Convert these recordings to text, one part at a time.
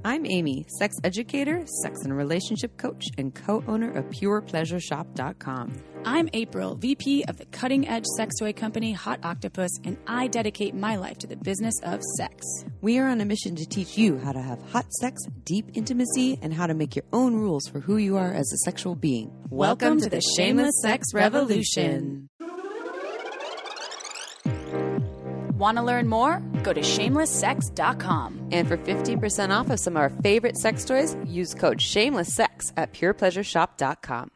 I'm Amy, sex educator, sex and relationship coach, and co-owner of PurePleasureShop.com. I'm April, VP of the cutting-edge sex toy company Hot Octopus, and I dedicate my life to the business of sex. We are on a mission to teach you how to have hot sex, deep intimacy, and how to make your own rules for who you are as a sexual being. Welcome to the Shameless Sex Revolution. Want to learn more? Go to shamelesssex.com. And for 15% off of some of our favorite sex toys, use code SHAMELESSSEX at PurePleasureShop.com.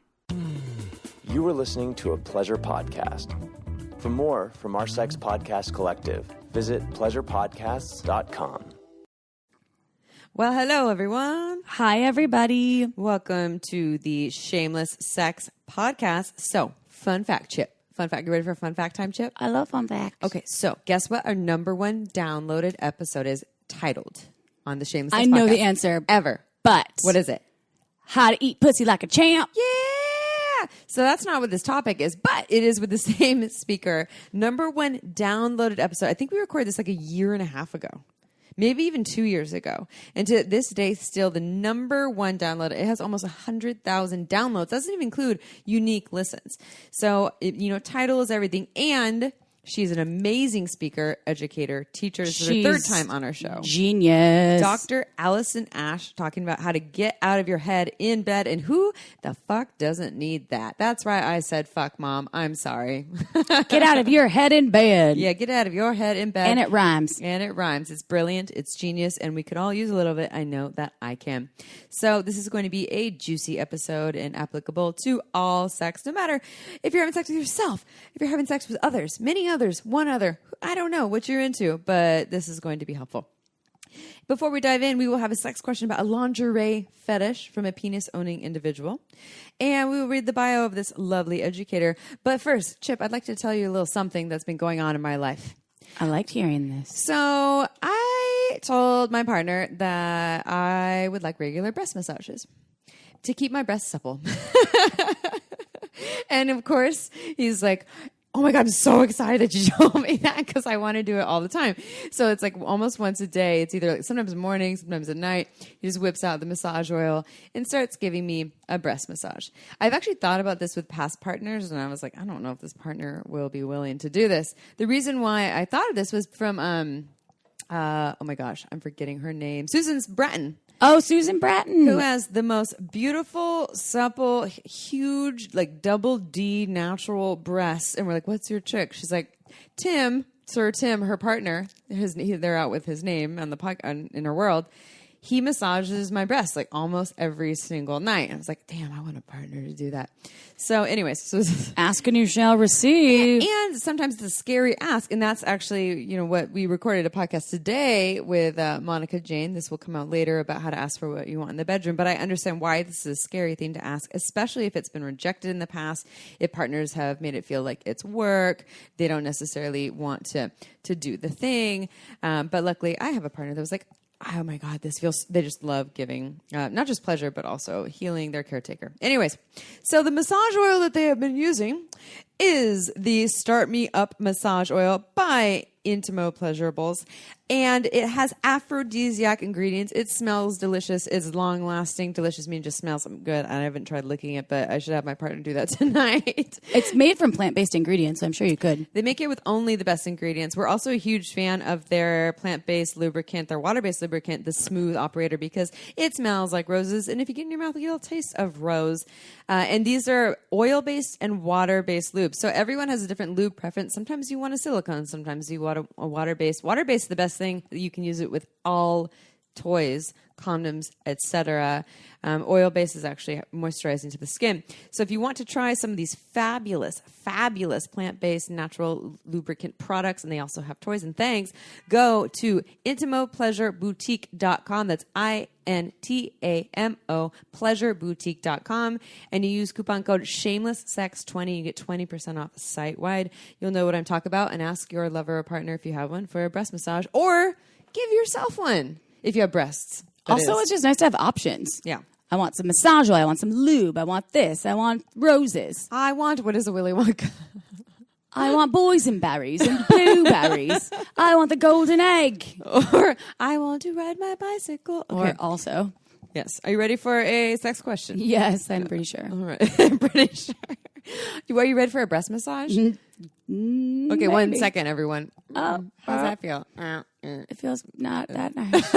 You were listening to a pleasure podcast. For more from our sex podcast collective, visit pleasurepodcasts.com. Well, hello, everyone. Hi, everybody. Welcome to the Shameless Sex Podcast. So, fun fact, Chip. Fun fact. You ready for fun fact time, Chip? I love fun facts. Okay, so guess what our number one downloaded episode is titled on the Shameless Sex I know Podcast? the answer. Ever. But What is it? how to eat pussy like a champ. Yeah. So that's not what this topic is, but it is with the same speaker. Number one downloaded episode. I think we recorded this like a year and a half ago. Maybe even 2 years ago. And to this day, still the number one download. It has almost 100,000 downloads. Doesn't even include unique listens. So, title is everything. And she's an amazing speaker, educator, teacher. This is her third time on our show. Genius. Dr. Alison Ash talking about how to get out of your head in bed. And who the fuck doesn't need that? That's right. I said, fuck, Mom. I'm sorry. Get out of your head in bed. Yeah, get out of your head in bed. And it rhymes. And it rhymes. It's brilliant. It's genius. And we could all use a little bit. I know that I can. So this is going to be a juicy episode and applicable to all sex, no matter if you're having sex with yourself, if you're having sex with others, many others, one other. I don't know what you're into, but this is going to be helpful. Before we dive in, we will have a sex question about a lingerie fetish from a penis-owning individual. And we will read the bio of this lovely educator. But first, Chip, I'd like to tell you a little something that's been going on in my life. I liked hearing this. So I told my partner that I would like regular breast massages to keep my breasts supple. And of course, he's like, oh my God, I'm so excited that you told me that because I want to do it all the time. So it's like almost once a day. It's either like sometimes morning, sometimes at night. He just whips out the massage oil and starts giving me a breast massage. I've actually thought about this with past partners, and I was like, I don't know if this partner will be willing to do this. The reason why I thought of this was from, oh my gosh, I'm forgetting her name. Susan Bratton. Oh, Susan Bratton. Who has the most beautiful, supple, huge, like double D natural breasts. And we're like, what's your trick? She's like, Tim, Sir Tim, her partner, they're out with his name on the podcast in her world. He massages my breasts like almost every single night. I was like, damn, I want a partner to do that. So anyways. Ask and you shall receive. And sometimes it's a scary ask. And that's actually, what we recorded a podcast today with Monica Jane. This will come out later about how to ask for what you want in the bedroom. But I understand why this is a scary thing to ask, especially if it's been rejected in the past, if partners have made it feel like it's work. They don't necessarily want to do the thing. But luckily, I have a partner that was like, oh my God, they just love giving, not just pleasure, but also healing their caretaker. Anyways, so the massage oil that they have been using is the Start Me Up Massage Oil by Intimo Pleasurables. And it has aphrodisiac ingredients. It smells delicious. It's long-lasting. Delicious means just smells good. I haven't tried licking it, but I should have my partner do that tonight. It's made from plant-based ingredients, so I'm sure you could. They make it with only the best ingredients. We're also a huge fan of their plant-based lubricant, their water-based lubricant, the Smooth Operator, because it smells like roses. And if you get in your mouth, you get a little taste of rose. And these are oil-based and water-based lubes. So everyone has a different lube preference. Sometimes you want a silicone. Sometimes you want a water-based. Water-based is the best thing. You can use it with all toys, condoms, etc. Oil-based is actually moisturizing to the skin. So if you want to try some of these fabulous plant-based natural lubricant products, and they also have toys and things, go to intimopleasureboutique.com. That's INTAMO pleasureboutique.com, and you use coupon code SHAMELESSSEX20. You get 20% off site-wide. You'll know what I'm talking about, and ask your lover or partner if you have one for a breast massage, or give yourself one if you have breasts. Also, it's just nice to have options. Yeah. I want some massage oil. I want some lube. I want this. I want roses. What is a Willy Wonka? I want boysenberries and blueberries. I want the golden egg. Or I want to ride my bicycle. Okay. Or also. Yes. Are you ready for a sex question? Yes, I'm pretty sure. All right. I'm pretty sure. Are you ready for a breast massage? Okay, maybe. 1 second, everyone. Oh, How's that feel? It feels not that nice.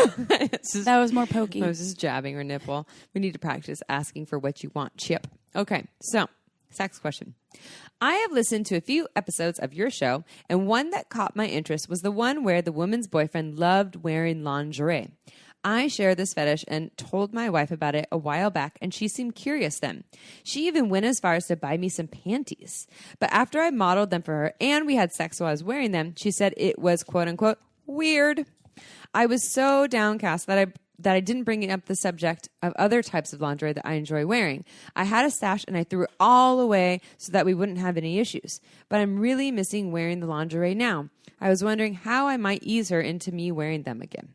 That was more pokey. I was just jabbing her nipple. We need to practice asking for what you want, Chip. Okay, so sex question. I have listened to a few episodes of your show, and one that caught my interest was the one where the woman's boyfriend loved wearing lingerie. I share this fetish and told my wife about it a while back, and she seemed curious then. She even went as far as to buy me some panties. But after I modeled them for her and we had sex while I was wearing them, she said it was quote-unquote weird. I was so downcast that I didn't bring up the subject of other types of lingerie that I enjoy wearing. I had a stash and I threw it all away so that we wouldn't have any issues. But I'm really missing wearing the lingerie now. I was wondering how I might ease her into me wearing them again.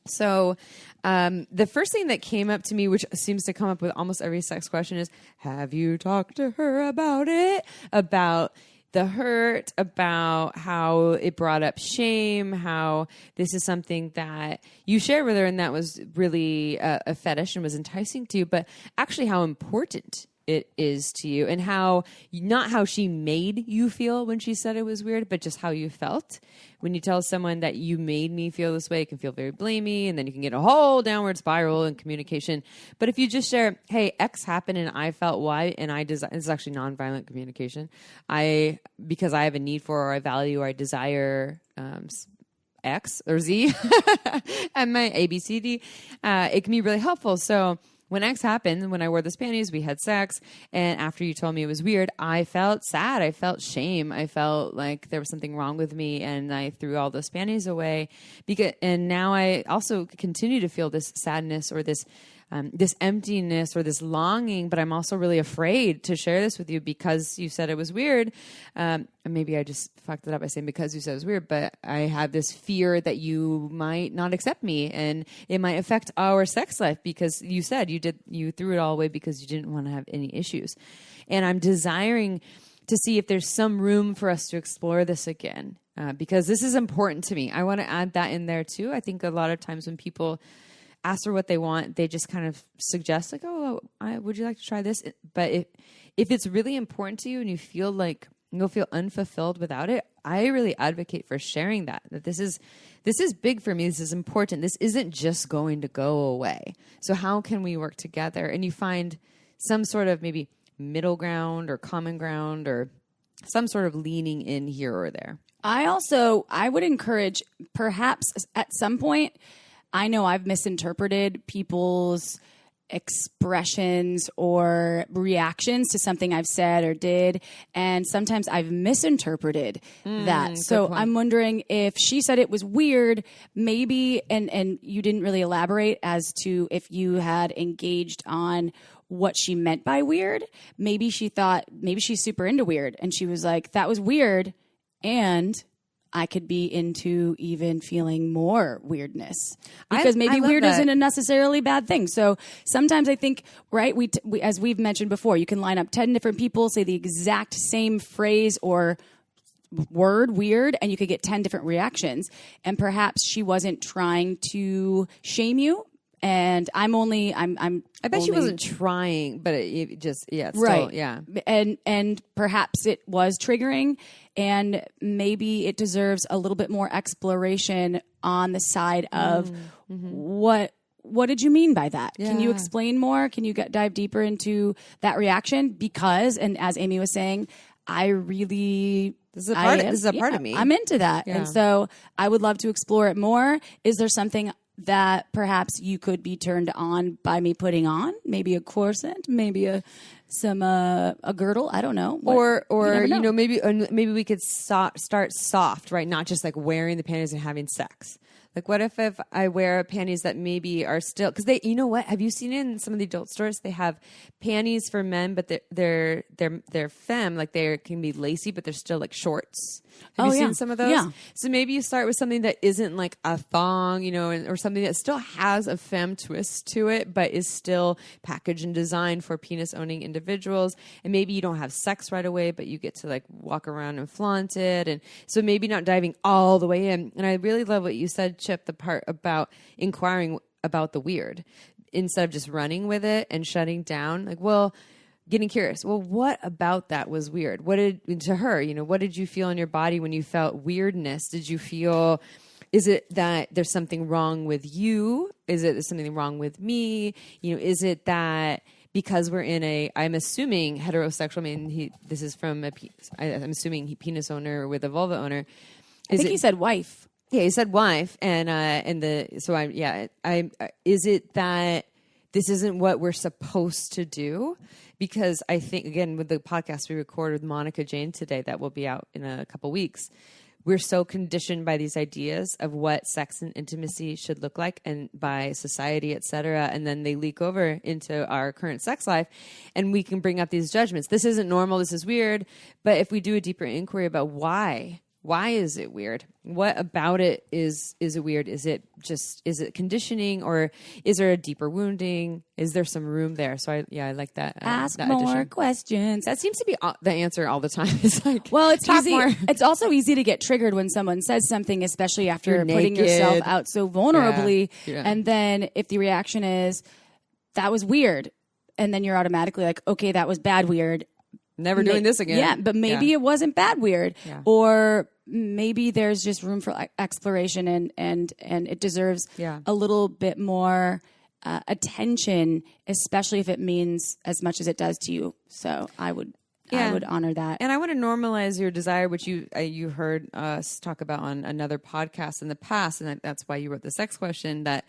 So the first thing that came up to me, which seems to come up with almost every sex question, is, have you talked to her about it? About the hurt, about how it brought up shame, how this is something that you shared with her and that was really a fetish and was enticing to you, but actually how important it is to you, and how, not how she made you feel when she said it was weird, but just how you felt. When you tell someone that you made me feel this way, it can feel very blamey, and then you can get a whole downward spiral in communication. But if you just share, hey, X happened and I felt Y, and this is actually nonviolent communication. Because I have a need for, or I value, or I desire X or Z and my ABCD, it can be really helpful. So when X happened, when I wore those panties, we had sex, and after you told me it was weird, I felt sad. I felt shame. I felt like there was something wrong with me, and I threw all those panties away. And now I also continue to feel this sadness, or this emptiness, or this longing, but I'm also really afraid to share this with you because you said it was weird. And maybe I just fucked it up by saying because you said it was weird, but I have this fear that you might not accept me, and it might affect our sex life because you said you threw it all away because you didn't want to have any issues. And I'm desiring to see if there's some room for us to explore this again, because this is important to me. I want to add that in there too. I think a lot of times when people ask her what they want, they just kind of suggest like, oh, would you like to try this? But if it's really important to you and you feel like you'll feel unfulfilled without it, I really advocate for sharing that this is big for me. This is important. This isn't just going to go away. So how can we work together? And you find some sort of maybe middle ground or common ground or some sort of leaning in here or there. I would encourage, perhaps at some point, I know I've misinterpreted people's expressions or reactions to something I've said or did, and sometimes I've misinterpreted that. So I'm wondering if she said it was weird, maybe, and you didn't really elaborate as to if you had engaged on what she meant by weird. Maybe she thought, maybe she's super into weird, and she was like, that was weird, and I could be into even feeling more weirdness, because maybe weird isn't a necessarily bad thing. So sometimes I think, right, we as we've mentioned before, you can line up 10 different people, say the exact same phrase or word weird, and you could get 10 different reactions. And perhaps she wasn't trying to shame you. And I bet she wasn't trying, but it just, it's right. Still, yeah. And perhaps it was triggering, and maybe it deserves a little bit more exploration on the side of what did you mean by that? Yeah. Can you explain more? Can you dive deeper into that reaction? Because, and as Amy was saying, I really... This is a part of me. I'm into that. Yeah. And so I would love to explore it more. Is there something that perhaps you could be turned on by me putting on? Maybe a corset, maybe a girdle. I don't know. Or maybe we could start soft, right? Not just like wearing the panties and having sex. Like, what if I wear panties that maybe are still, because they, you know what? Have you seen in some of the adult stores, they have panties for men, but they're femme, like they can be lacy, but they're still like shorts. Have you seen some of those? Yeah. So maybe you start with something that isn't like a thong, or something that still has a femme twist to it, but is still packaged and designed for penis owning individuals. And maybe you don't have sex right away, but you get to like walk around and flaunt it. And so maybe not diving all the way in. And I really love what you said, Chip, the part about inquiring about the weird instead of just running with it and shutting down. Like, well, getting curious. Well, what about that was weird? What did you feel in your body when you felt weirdness? Did you feel, is it that there's something wrong with you? Is it there's something wrong with me? Is it that because we're in I'm assuming heterosexual, I mean, this is from I'm assuming penis owner with a vulva owner. I think he said wife. Yeah, he said wife. Is it that this isn't what we're supposed to do? Because I think, again, with the podcast we recorded with Monica Jane today, that will be out in a couple weeks, we're so conditioned by these ideas of what sex and intimacy should look like and by society, et cetera. And then they leak over into our current sex life and we can bring up these judgments. This isn't normal. This is weird. But if we do a deeper inquiry about why is it weird? What about it is it weird? Is it conditioning, or is there a deeper wounding? Is there some room there? So I like that. Ask that more addition. questions. That seems to be the answer all the time. It's like, well, it's talk easy. more. It's also easy to get triggered when someone says something, especially after You're putting naked. yourself out so vulnerably. Yeah. And then if the reaction is, that was weird, and then you're automatically like, okay, that was bad weird. Never doing this again. Yeah, but maybe it wasn't bad weird. Yeah. Or maybe there's just room for exploration and it deserves a little bit more attention, especially if it means as much as it does to you. So I would honor that. And I want to normalize your desire, which you heard us talk about on another podcast in the past, and that's why you wrote the sex question, that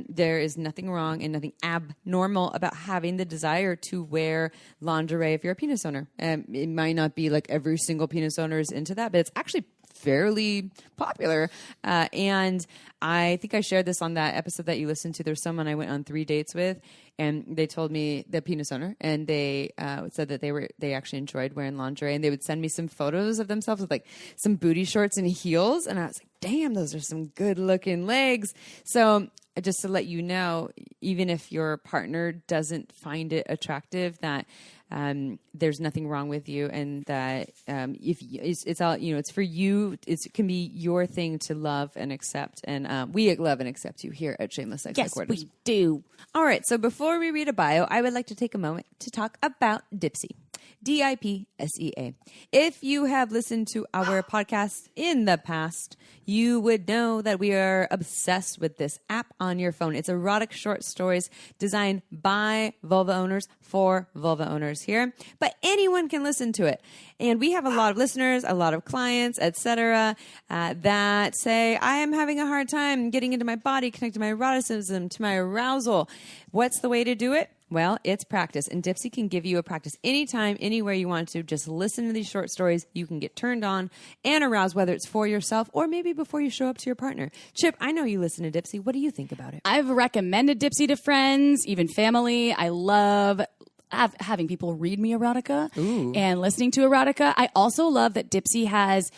there is nothing wrong and nothing abnormal about having the desire to wear lingerie if you're a penis owner. It might not be like every single penis owner is into that, but it's actually fairly popular. And I think I shared this on that episode that you listened to. There's someone I went on 3 dates with, and they told me, the penis owner, and they said that they actually enjoyed wearing lingerie, and they would send me some photos of themselves with like some booty shorts and heels. And I was like, damn, those are some good looking legs. So just to let you know, even if your partner doesn't find it attractive, that there's nothing wrong with you, and that if it's all, it's for you. It can be your thing to love and accept, and we love and accept you here at Shameless Sex Headquarters. Yes, we do. All right, so before we read a bio, I would like to take a moment to talk about Dipsea. DIPSEA. If you have listened to our podcast in the past, you would know that we are obsessed with this app on your phone. It's erotic short stories designed by vulva owners for vulva owners here, but anyone can listen to it. And we have a lot of listeners, a lot of clients, etc., that say, I am having a hard time getting into my body, connecting my eroticism to my arousal. What's the way to do it? Well, it's practice, and Dipsea can give you a practice anytime, anywhere you want to. Just listen to these short stories. You can get turned on and aroused, whether it's for yourself or maybe before you show up to your partner. Chip, I know you listen to Dipsea. What do you think about it? I've recommended Dipsea to friends, even family. I love having people read me erotica and listening to erotica. I also love that Dipsea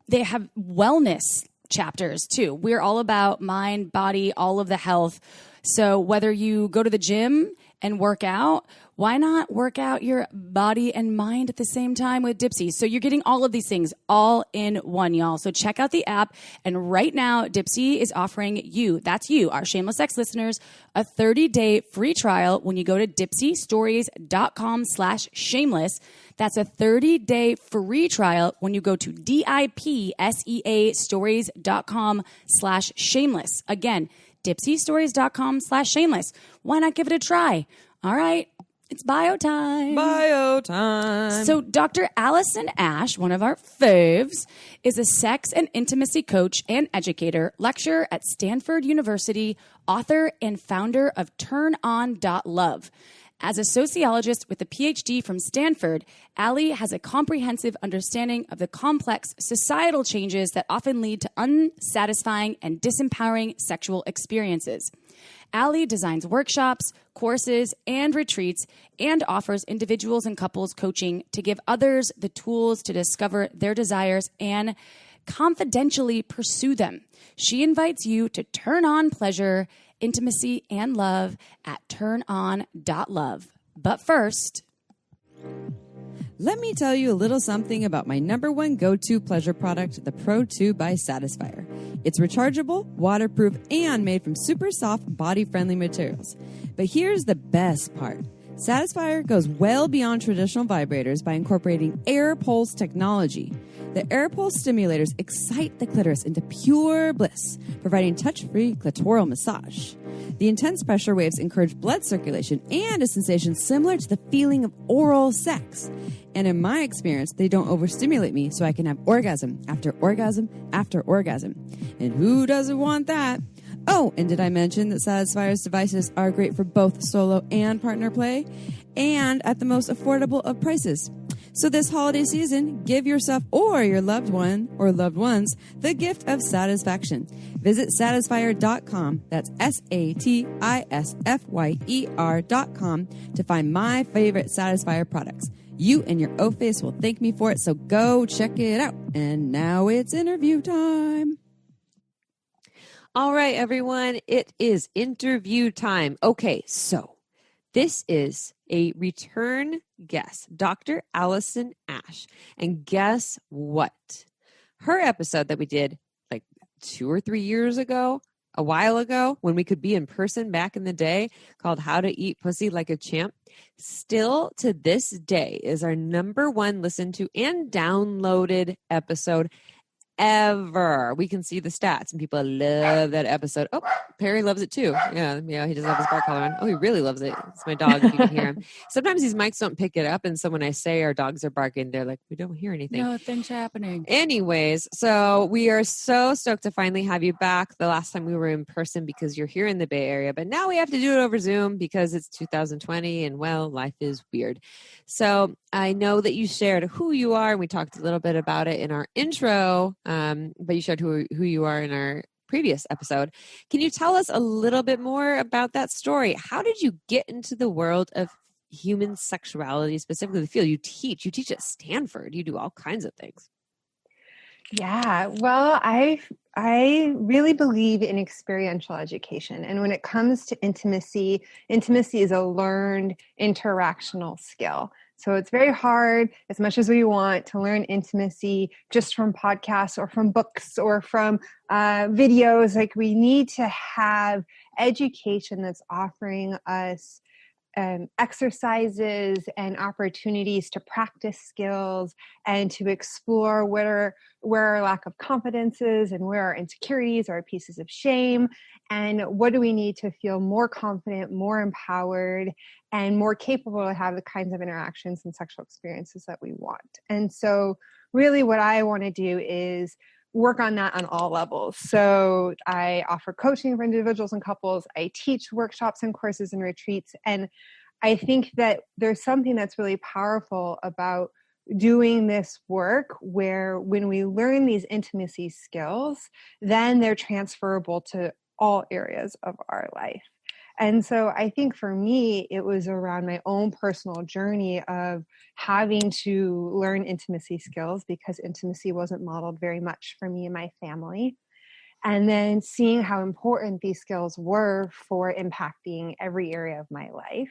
they have wellness chapters too. We're all about mind, body, all of the health. So whether you go to the gym and work out, why not work out your body and mind at the same time with Dipsea? So you're getting all of these things all in one, y'all. So check out the app. And right now, Dipsea is offering you, that's you, our Shameless Sex listeners, a 30-day free trial when you go to dipseastories.com/shameless. That's a 30-day free trial when you go to DIPSEA stories.com/shameless. Again, dipseastories.com/shameless. Why not give it a try? All right. It's bio time. Bio time. So Dr. Alison Ash, one of our faves, is a sex and intimacy coach and educator, lecturer at Stanford University, author and founder of TurnON.love. As a sociologist with a PhD from Stanford, Allie has a comprehensive understanding of the complex societal changes that often lead to unsatisfying and disempowering sexual experiences. Allie designs workshops, courses, and retreats, and offers individuals and couples coaching to give others the tools to discover their desires and confidentially pursue them. She invites you to turn on pleasure, intimacy, and love at TurnON.love. But first, let me tell you a little something about my number one go-to pleasure product, the Pro 2 by Satisfyer. It's rechargeable, waterproof, and made from super soft, body-friendly materials. But here's the best part. Satisfyer goes well beyond traditional vibrators by incorporating air pulse technology. The air pulse stimulators excite the clitoris into pure bliss, providing touch-free clitoral massage. The intense pressure waves encourage blood circulation and a sensation similar to the feeling of oral sex. And in my experience, they don't overstimulate me, so I can have orgasm after orgasm after orgasm. And who doesn't want that? Oh, and did I mention that Satisfyer's devices are great for both solo and partner play, and at the most affordable of prices? So this holiday season, give yourself or your loved one or loved ones the gift of satisfaction. Visit Satisfyer.com, that's SATISFYER.com, to find my favorite Satisfyer products. You and your O-Face will thank me for it, so go check it out. And now it's interview time. All right, everyone, it is interview time. Okay, so this is a return guest, Dr. Alison Ash. And guess what? Her episode that we did like 2 or 3 years ago, a while ago, when we could be in person back in the day, called How to Eat Pussy Like a Champ, still to this day is our number one listened to and downloaded episode ever. We can see the stats and people love that episode. Oh, Perry loves it too. Yeah, he does have his bar collar on. Oh, he really loves it. It's my dog. You can hear him. Sometimes these mics don't pick it up, and so when I say our dogs are barking, they're like, we don't hear anything. nothing's happening. Anyways, so we are so stoked to finally have you back. The last time we were in person because you're here in the Bay Area, but now we have to do it over Zoom because it's 2020 and, well, life is weird. So I know that you shared who you are, and we talked a little bit about it in our intro, but you shared who you are in our previous episode. Can you tell us a little bit more about that story? How did you get into the world of human sexuality, specifically the field you teach? You teach at Stanford. You do all kinds of things. Yeah, well, I really believe in experiential education. And when it comes to intimacy is a learned interactional skill. So it's very hard, as much as we want, to learn intimacy just from podcasts or from books or from videos. Like, we need to have education that's offering us exercises and opportunities to practice skills and to explore where our lack of confidence is and where our insecurities are pieces of shame, and what do we need to feel more confident, more empowered, and more capable to have the kinds of interactions and sexual experiences that we want. And so really what I want to do is work on that on all levels. So I offer coaching for individuals and couples. I teach workshops and courses and retreats. And I think that there's something that's really powerful about doing this work where when we learn these intimacy skills, then they're transferable to all areas of our life. And so I think for me, it was around my own personal journey of having to learn intimacy skills because intimacy wasn't modeled very much for me and my family. And then seeing how important these skills were for impacting every area of my life.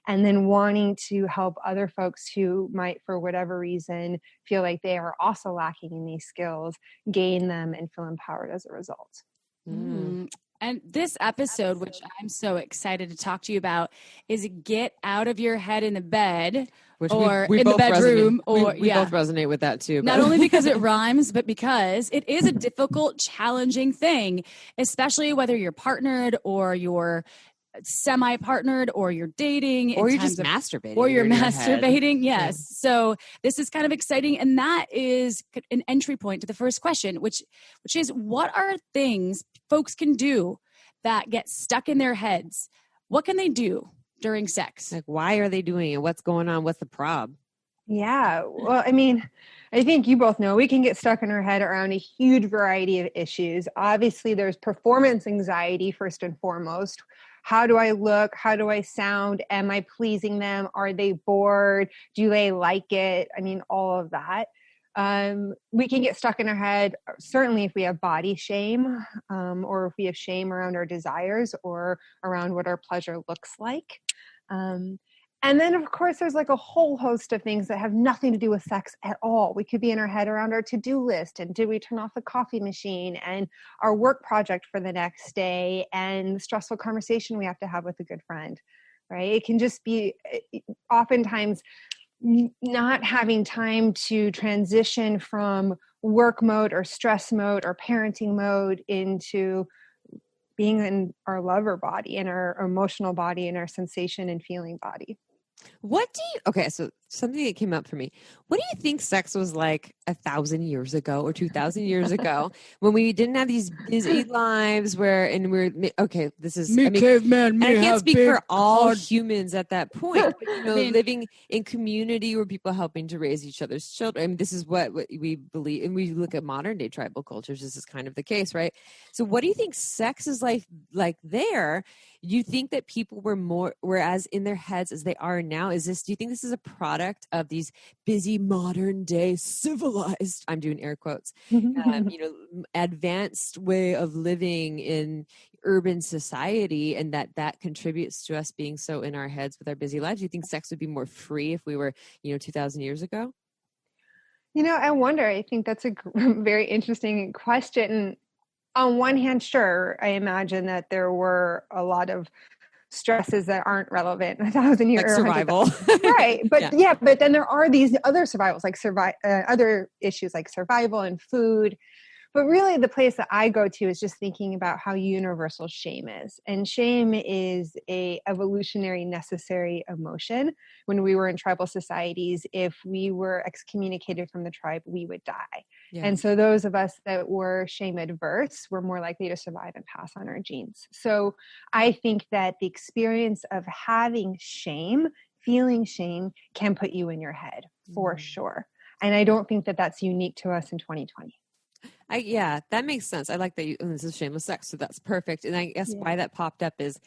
And then wanting to help other folks who might, for whatever reason, feel like they are also lacking in these skills, gain them and feel empowered as a result. And this episode, which I'm so excited to talk to you about, is get out of your head in the bed, Which or we in the both bedroom. we both resonate with that too. Not only because it rhymes, but because it is a difficult, challenging thing, especially whether you're partnered or you're semi-partnered or you're dating. Or you're just masturbating. Or you're in your masturbating, head. yes. Yeah. So this is kind of exciting. And that is an entry point to the first question, which is, what are things folks can do that get stuck in their heads? What can they do during sex? Like, why are they doing it? What's going on? What's the prob? Yeah. Well, I mean, I think you both know we can get stuck in our head around a huge variety of issues. Obviously, there's performance anxiety, first and foremost. How do I look? How do I sound? Am I pleasing them? Are they bored? Do they like it? I mean, all of that. We can get stuck in our head, certainly if we have body shame, or if we have shame around our desires or around what our pleasure looks like. And then, of course, there's like a whole host of things that have nothing to do with sex at all. We could be in our head around our to-do list and did we turn off the coffee machine and our work project for the next day and the stressful conversation we have to have with a good friend, right? It can just be oftentimes not having time to transition from work mode or stress mode or parenting mode into being in our lover body and our emotional body and our sensation and feeling body. Okay, so something that came up for me. What do you think sex was like 1,000 years ago or 2,000 years ago when we didn't have these busy lives okay, this is, caveman, and I can't speak for all humans at that point, but, living in community where people are helping to raise each other's children. I mean, this is what we believe, and we look at modern day tribal cultures, this is kind of the case, right? So what do you think sex is like there? You think that people were as in their heads as they are now? Do you think this is a product of these busy modern day civilized, I'm doing air quotes, advanced way of living in urban society, and that contributes to us being so in our heads with our busy lives? Do you think sex would be more free if we were, 2,000 years ago? I wonder. I think that's a very interesting question. On one hand, sure, I imagine that there were a lot of stresses that aren't relevant 1,000 years, like survival, right? But but then there are these other survivals, like other issues like survival and food. But really, the place that I go to is just thinking about how universal shame is. And shame is a evolutionary necessary emotion. When we were in tribal societies, if we were excommunicated from the tribe, we would die. Yeah. And so those of us that were shame adverse were more likely to survive and pass on our genes. So I think that the experience of having shame, feeling shame, can put you in your head for sure. And I don't think that that's unique to us in 2020. That makes sense. I like that this is shameless sex, so that's perfect. And I guess why that popped up is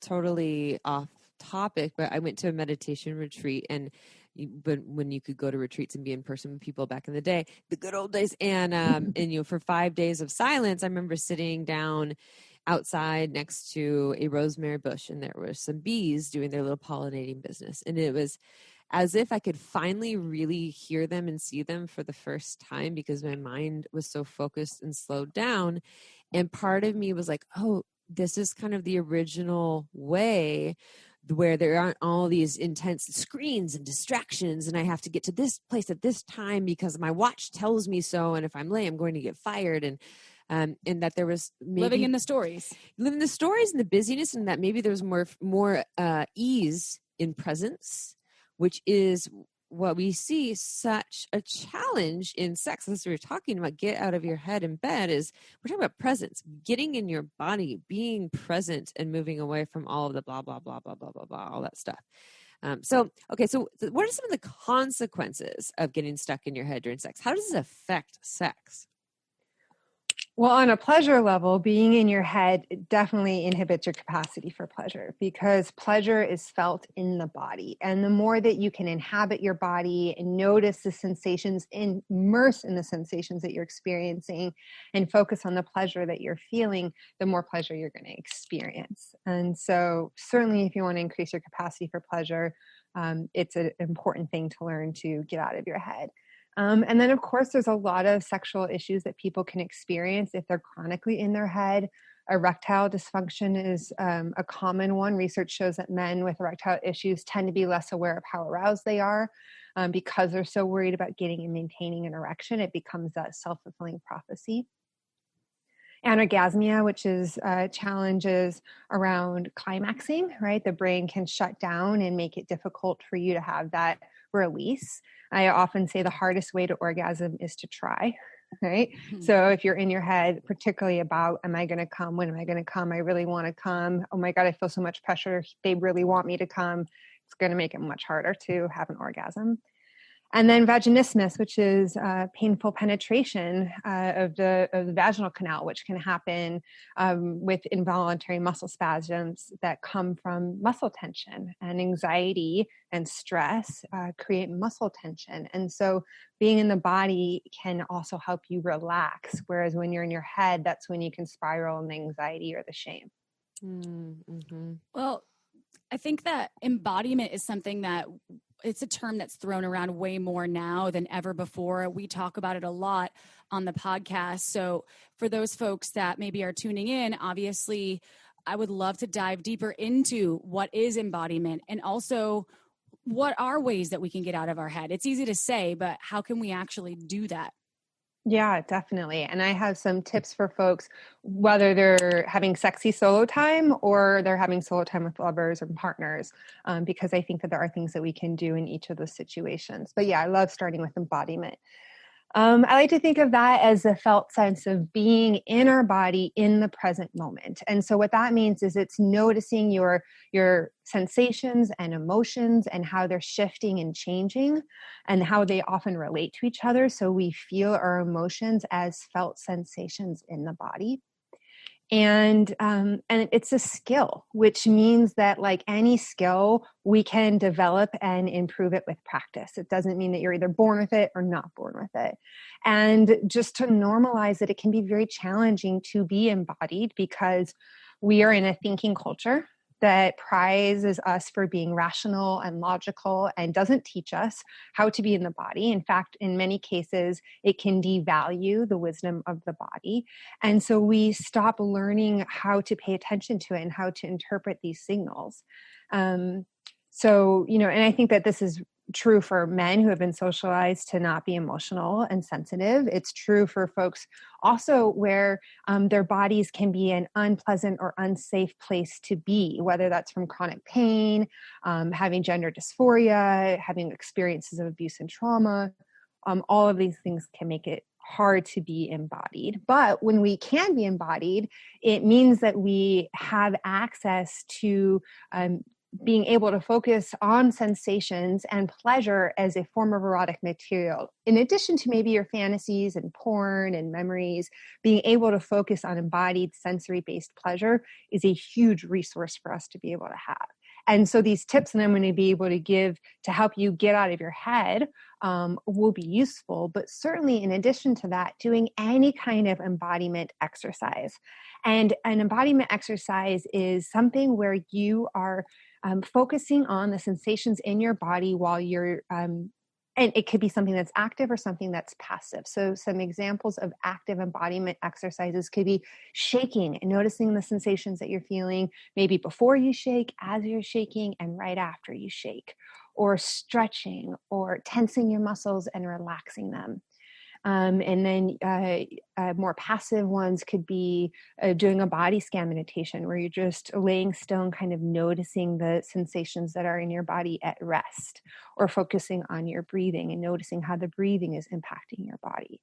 totally off topic, but I went to a meditation retreat, and when you could go to retreats and be in person with people back in the day, the good old days, and for 5 days of silence, I remember sitting down outside next to a rosemary bush, and there were some bees doing their little pollinating business, and it was as if I could finally really hear them and see them for the first time, because my mind was so focused and slowed down. And part of me was like, oh, this is kind of the original way, where there aren't all these intense screens and distractions, and I have to get to this place at this time because my watch tells me so, and if I'm late, I'm going to get fired. And that there was maybe living in the stories and the busyness, and that maybe there was more ease in presence, which is what we see such a challenge in sex. As we were talking about, get out of your head in bed, is we're talking about presence, getting in your body, being present, and moving away from all of the blah, blah, blah, blah, blah, blah, blah, all that stuff. So what are some of the consequences of getting stuck in your head during sex? How does this affect sex? Well, on a pleasure level, being in your head definitely inhibits your capacity for pleasure, because pleasure is felt in the body. And the more that you can inhabit your body and notice the sensations, immerse in the sensations that you're experiencing, and focus on the pleasure that you're feeling, the more pleasure you're going to experience. And so certainly if you want to increase your capacity for pleasure, it's an important thing to learn to get out of your head. And then, of course, there's a lot of sexual issues that people can experience if they're chronically in their head. Erectile dysfunction is a common one. Research shows that men with erectile issues tend to be less aware of how aroused they are because they're so worried about getting and maintaining an erection. It becomes that self-fulfilling prophecy. Anorgasmia, which is challenges around climaxing, right? The brain can shut down and make it difficult for you to have that release. I often say the hardest way to orgasm is to try, right? So if you're in your head, particularly about, am I going to come? When am I going to come? I really want to come. Oh my God, I feel so much pressure. They really want me to come. It's going to make it much harder to have an orgasm. And then vaginismus, which is painful penetration of the vaginal canal, which can happen with involuntary muscle spasms that come from muscle tension, and anxiety and stress create muscle tension. And so being in the body can also help you relax. Whereas when you're in your head, that's when you can spiral in the anxiety or the shame. Mm-hmm. Well, I think that embodiment is something that it's a term that's thrown around way more now than ever before. We talk about it a lot on the podcast. So for those folks that maybe are tuning in, obviously, I would love to dive deeper into what is embodiment, and also what are ways that we can get out of our head. It's easy to say, but how can we actually do that? Yeah, definitely. And I have some tips for folks, whether they're having sexy solo time or they're having solo time with lovers or partners, because I think that there are things that we can do in each of those situations. But yeah, I love starting with embodiment. I like to think of that as a felt sense of being in our body in the present moment. And so what that means is it's noticing your sensations and emotions and how they're shifting and changing and how they often relate to each other. So we feel our emotions as felt sensations in the body. And it's a skill, which means that like any skill, we can develop and improve it with practice. It doesn't mean that you're either born with it or not born with it. And just to normalize it, it can be very challenging to be embodied because we are in a thinking culture that prizes us for being rational and logical and doesn't teach us how to be in the body. In fact, in many cases, it can devalue the wisdom of the body. And so we stop learning how to pay attention to it and how to interpret these signals. So, and I think that this is true for men who have been socialized to not be emotional and sensitive. It's true for folks also where their bodies can be an unpleasant or unsafe place to be, whether that's from chronic pain, having gender dysphoria, having experiences of abuse and trauma. All of these things can make it hard to be embodied. But when we can be embodied, it means that we have access to being able to focus on sensations and pleasure as a form of erotic material. In addition to maybe your fantasies and porn and memories, being able to focus on embodied sensory-based pleasure is a huge resource for us to be able to have. And so these tips that I'm going to be able to give to help you get out of your head will be useful. But certainly in addition to that, doing any kind of embodiment exercise. And an embodiment exercise is something where you are focusing on the sensations in your body while you're, and it could be something that's active or something that's passive. So some examples of active embodiment exercises could be shaking and noticing the sensations that you're feeling, maybe before you shake, as you're shaking, and right after you shake, or stretching or tensing your muscles and relaxing them. And then more passive ones could be doing a body scan meditation where you're just laying still and kind of noticing the sensations that are in your body at rest, or focusing on your breathing and noticing how the breathing is impacting your body.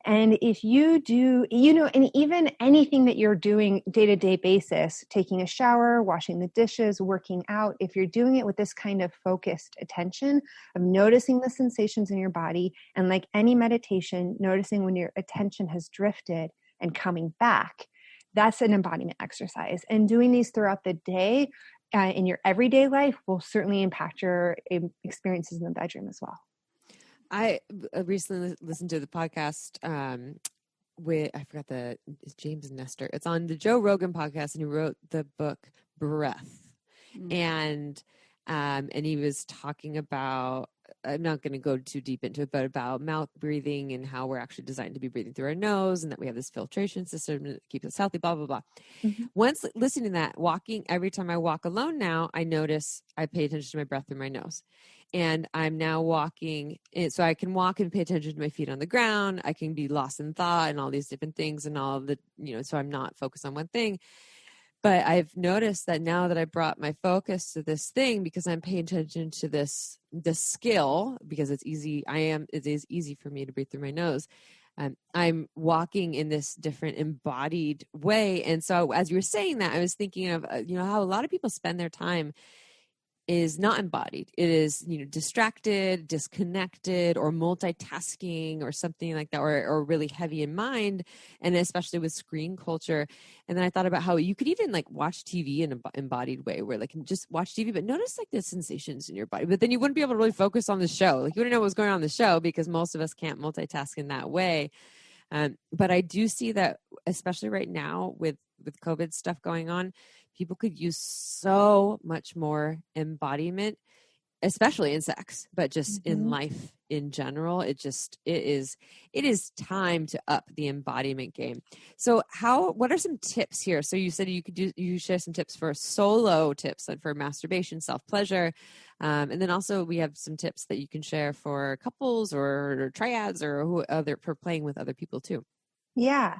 And if you do, and even anything that you're doing day-to-day basis, taking a shower, washing the dishes, working out, if you're doing it with this kind of focused attention of noticing the sensations in your body, and like any meditation, noticing when your attention has drifted and coming back, that's an embodiment exercise. And doing these throughout the day in your everyday life will certainly impact your experiences in the bedroom as well. I recently listened to the podcast with, I forgot it's James Nestor. It's on the Joe Rogan podcast, and he wrote the book Breath. And he was talking about, I'm not going to go too deep into it, but about mouth breathing and how we're actually designed to be breathing through our nose, and that we have this filtration system that keeps us healthy, blah, blah, blah. Mm-hmm. Once listening to that, every time I walk alone now, I notice I pay attention to my breath through my nose. And I'm now walking, so I can walk and pay attention to my feet on the ground. I can be lost in thought and all these different things and all of the, so I'm not focused on one thing. But I've noticed that now that I brought my focus to this thing, because I'm paying attention to this skill, because it's easy. It is easy for me to breathe through my nose. I'm walking in this different embodied way. And so as you were saying that, I was thinking of, how a lot of people spend their time is not embodied. It is, distracted, disconnected, or multitasking or something like that, or really heavy in mind. And especially with screen culture. And then I thought about how you could even like watch TV in an embodied way, where like just watch TV, but notice like the sensations in your body, but then you wouldn't be able to really focus on the show. Like you wouldn't know what's going on in the show because most of us can't multitask in that way. But I do see that, especially right now with COVID stuff going on, people could use so much more embodiment, especially in sex, but just in life in general. It is time to up the embodiment game. So what are some tips here? So you said you share some tips for solo tips and for masturbation, self-pleasure. And then also we have some tips that you can share for couples or triads or for playing with other people too. Yeah.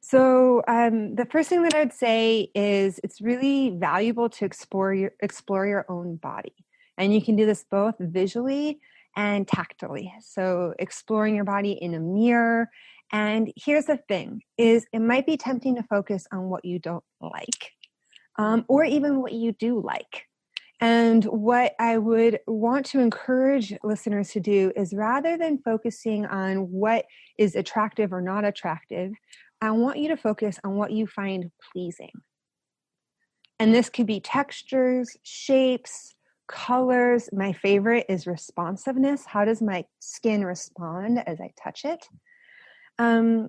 So the first thing that I'd say is it's really valuable to explore your own body. And you can do this both visually and tactily. So exploring your body in a mirror. And here's the thing, is it might be tempting to focus on what you don't like, or even what you do like. And what I would want to encourage listeners to do is, rather than focusing on what is attractive or not attractive, I want you to focus on what you find pleasing. And this could be textures, shapes, colors. My favorite is responsiveness. How does my skin respond as I touch it? One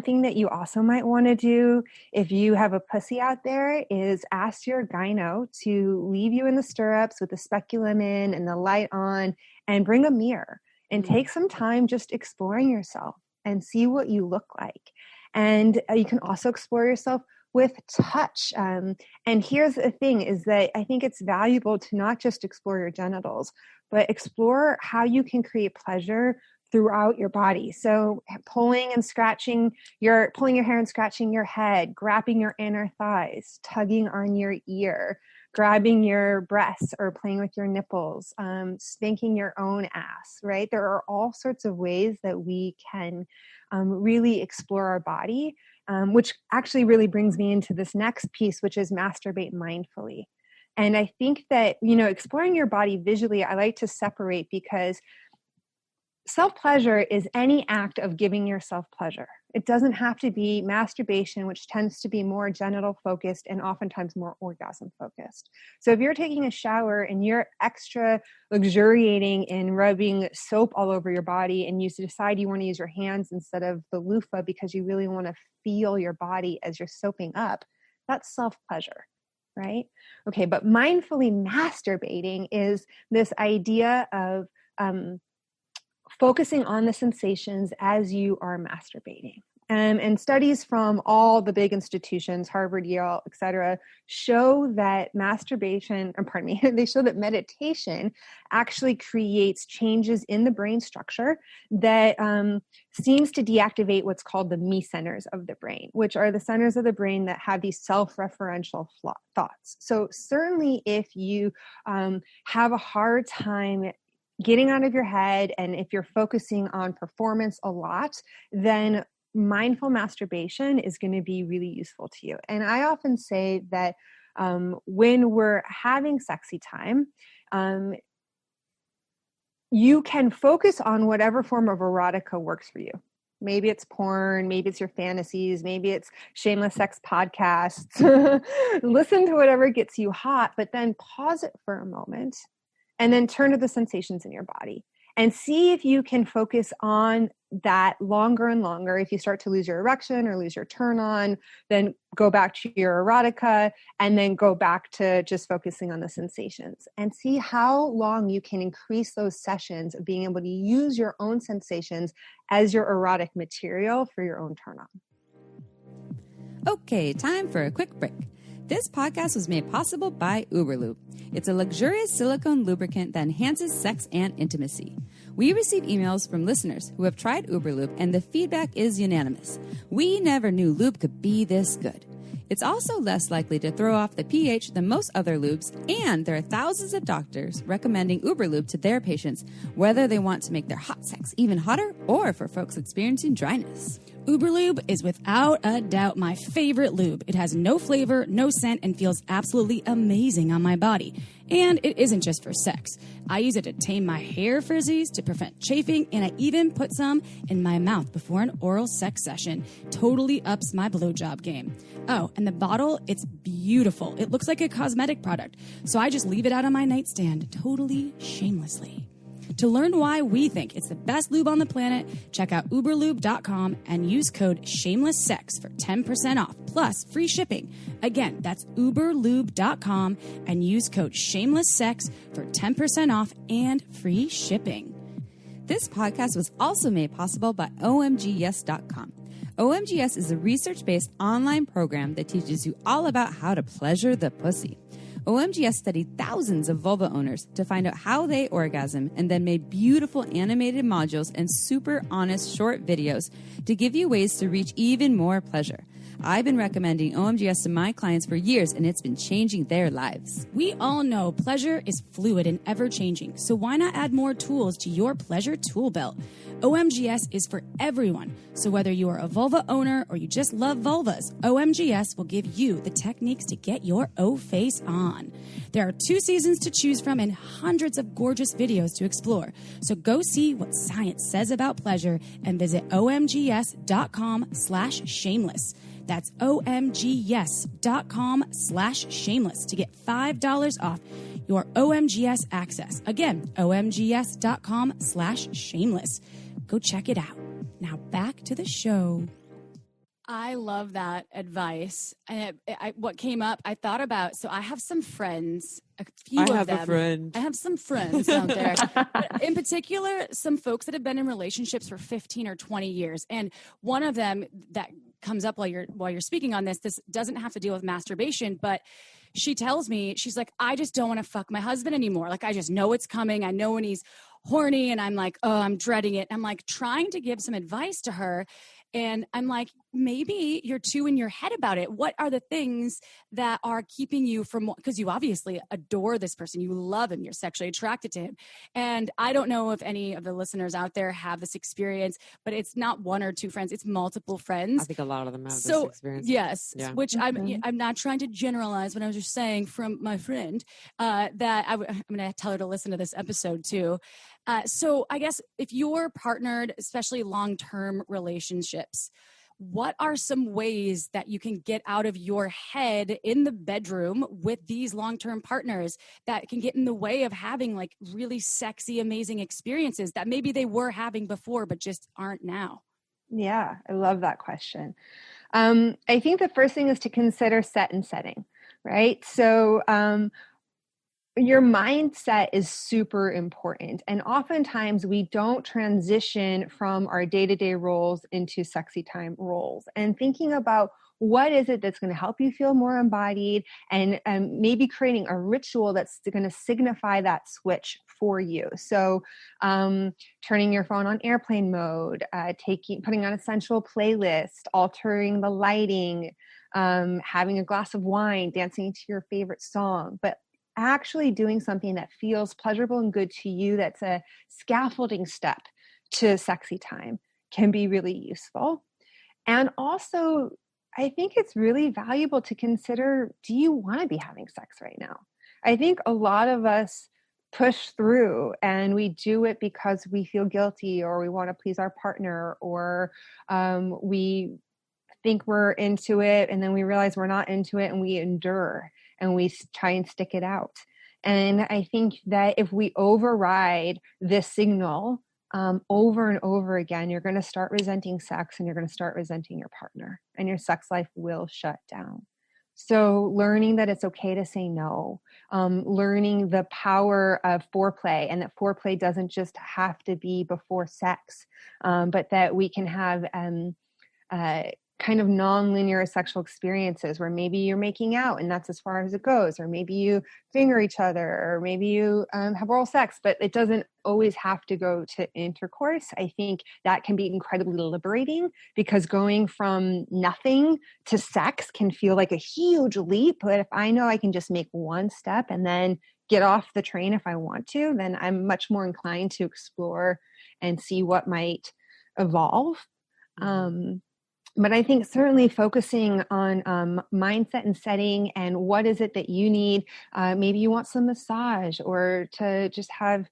thing that you also might want to do if you have a pussy out there is ask your gyno to leave you in the stirrups with the speculum in and the light on, and bring a mirror and take some time just exploring yourself and see what you look like. And you can also explore yourself with touch. And here's the thing, is that I think it's valuable to not just explore your genitals, but explore how you can create pleasure throughout your body. So pulling your hair and scratching your head, grabbing your inner thighs, tugging on your ear, grabbing your breasts or playing with your nipples, spanking your own ass, right? There are all sorts of ways that we can really explore our body, which actually really brings me into this next piece, which is masturbate mindfully. And I think that, exploring your body visually, I like to separate, because self-pleasure is any act of giving yourself pleasure. It doesn't have to be masturbation, which tends to be more genital focused and oftentimes more orgasm focused. So if you're taking a shower and you're extra luxuriating in rubbing soap all over your body, and you decide you want to use your hands instead of the loofah because you really want to feel your body as you're soaping up, that's self-pleasure, right? Okay, but mindfully masturbating is this idea of focusing on the sensations as you are masturbating. And studies from all the big institutions, Harvard, Yale, et cetera, show that they show that meditation actually creates changes in the brain structure that seems to deactivate what's called the me centers of the brain, which are the centers of the brain that have these self-referential thoughts. So certainly if you have a hard time getting out of your head, and if you're focusing on performance a lot, then mindful masturbation is going to be really useful to you. And I often say that when we're having sexy time, you can focus on whatever form of erotica works for you. Maybe it's porn, maybe it's your fantasies, maybe it's shameless sex podcasts. Listen to whatever gets you hot, but then pause it for a moment and then turn to the sensations in your body and see if you can focus on that longer and longer. If you start to lose your erection or lose your turn on, then go back to your erotica and then go back to just focusing on the sensations, and see how long you can increase those sessions of being able to use your own sensations as your erotic material for your own turn on. Okay, time for a quick break. This podcast was made possible by Uberlube. It's a luxurious silicone lubricant that enhances sex and intimacy. We receive emails from listeners who have tried Uberlube, and the feedback is unanimous. We never knew lube could be this good. It's also less likely to throw off the pH than most other lubes, and there are thousands of doctors recommending Uberlube to their patients, whether they want to make their hot sex even hotter or for folks experiencing dryness. Uberlube is without a doubt my favorite lube. It has no flavor, no scent, and feels absolutely amazing on my body. And it isn't just for sex. I use it to tame my hair frizzies, to prevent chafing, and I even put some in my mouth before an oral sex session. Totally ups my blowjob game. Oh, and the bottle, it's beautiful. It looks like a cosmetic product, so I just leave it out on my nightstand, totally shamelessly. To learn why we think it's the best lube on the planet, check out uberlube.com and use code SHAMELESSSEX for 10% off, plus free shipping. Again, that's uberlube.com and use code SHAMELESSSEX for 10% off and free shipping. This podcast was also made possible by omgyes.com. OMGYes is a research-based online program that teaches you all about how to pleasure the pussy. OMGYes studied thousands of vulva owners to find out how they orgasm and then made beautiful animated modules and super honest short videos to give you ways to reach even more pleasure. I've been recommending OMGYes to my clients for years, and it's been changing their lives. We all know pleasure is fluid and ever-changing, so why not add more tools to your pleasure tool belt? OMGYes is for everyone, so whether you are a vulva owner or you just love vulvas, OMGYes will give you the techniques to get your O-face on. There are 2 seasons to choose from and hundreds of gorgeous videos to explore, so go see what science says about pleasure and visit omgyes.com/shameless. That's omgyes.com/shameless to get $5 off your OMGYes access. Again, omgyes.com/shameless. Go check it out. Now back to the show. I love that advice. And what came up, I thought about, so I have some friends, a few of them. I have a friend. I have some friends out there. But in particular, some folks that have been in relationships for 15 or 20 years. And one of them that comes up while you're speaking on this doesn't have to deal with masturbation, but she tells me, she's like, I just don't want to fuck my husband anymore. Like, I just know it's coming. I know when he's horny, and I'm like, oh, I'm dreading it. I'm like trying to give some advice to her. And I'm like, maybe you're too in your head about it. What are the things that are keeping you from, because you obviously adore this person. You love him. You're sexually attracted to him. And I don't know if any of the listeners out there have this experience, but it's not one or two friends. It's multiple friends. I think a lot of them have this experience. Yes, Yeah. which I'm not trying to generalize, but I was just saying from my friend that I'm going to tell her to listen to this episode too. So I guess if you're partnered, especially long-term relationships, what are some ways that you can get out of your head in the bedroom with these long-term partners that can get in the way of having like really sexy, amazing experiences that maybe they were having before, but just aren't now? Yeah, I love that question. I think the first thing is to consider set and setting, right? So your mindset is super important. And oftentimes we don't transition from our day-to-day roles into sexy time roles. And thinking about what is it that's going to help you feel more embodied, and maybe creating a ritual that's going to signify that switch for you. So turning your phone on airplane mode, putting on a sensual playlist, altering the lighting, having a glass of wine, dancing to your favorite song, but actually doing something that feels pleasurable and good to you, that's a scaffolding step to sexy time, can be really useful. And also, I think it's really valuable to consider, do you want to be having sex right now? I think a lot of us push through and we do it because we feel guilty, or we want to please our partner, or we think we're into it and then we realize we're not into it, and we endure and we try and stick it out. And I think that if we override this signal over and over again, you're going to start resenting sex, and you're going to start resenting your partner, and your sex life will shut down. So learning that it's okay to say no, learning the power of foreplay, and that foreplay doesn't just have to be before sex, but that we can have kind of non-linear sexual experiences where maybe you're making out and that's as far as it goes, or maybe you finger each other, or maybe you have oral sex, but it doesn't always have to go to intercourse. I think that can be incredibly liberating, because going from nothing to sex can feel like a huge leap. But if I know I can just make one step and then get off the train if I want to, then I'm much more inclined to explore and see what might evolve. But I think certainly focusing on mindset and setting, and what is it that you need. Maybe you want some massage, or to just have